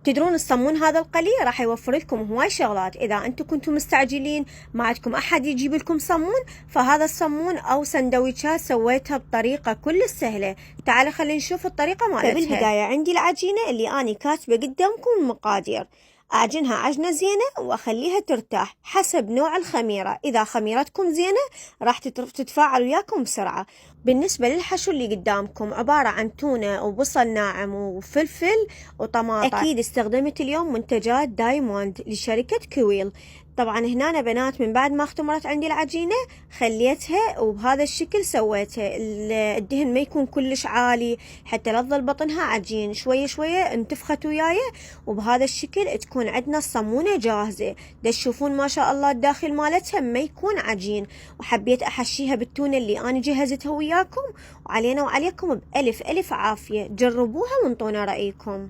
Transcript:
تدرون الصمون هذا القلي راح يوفر لكم هواي شغلات. إذا أنتم كنتم مستعجلين ما عندكم أحد يجيب لكم صمون، فهذا الصمون أو سندويشات سويتها بطريقة كل سهلة. تعالوا خلينا نشوف الطريقة مالتها. بالبداية عندي العجينة اللي أنا كاتبة قدامكم المقادير. أعجنها عجنة زينة وأخليها ترتاح حسب نوع الخميرة. إذا خميرتكم زينة راح تتفاعل وياكم بسرعة. بالنسبة للحشو اللي قدامكم عبارة عن تونة وبصل ناعم وفلفل وطماطم. أكيد استخدمت اليوم منتجات دايموند لشركة كويل. طبعا هنا بنات من بعد ما اختمرت عندي العجينة خليتها وبهذا الشكل سويتها. الدهن ما يكون كلش عالي حتى لا تظل بطنها عجين، شوية شوية انتفخت وياي، وبهذا الشكل تكون عندنا الصمونة جاهزة. تشوفون ما شاء الله الداخل مالتها ما يكون عجين. وحبيت أحشيها بالتونة اللي أنا جهزتها وياكم، وعلينا وعليكم بألف ألف عافية. جربوها وانطونا رأيكم.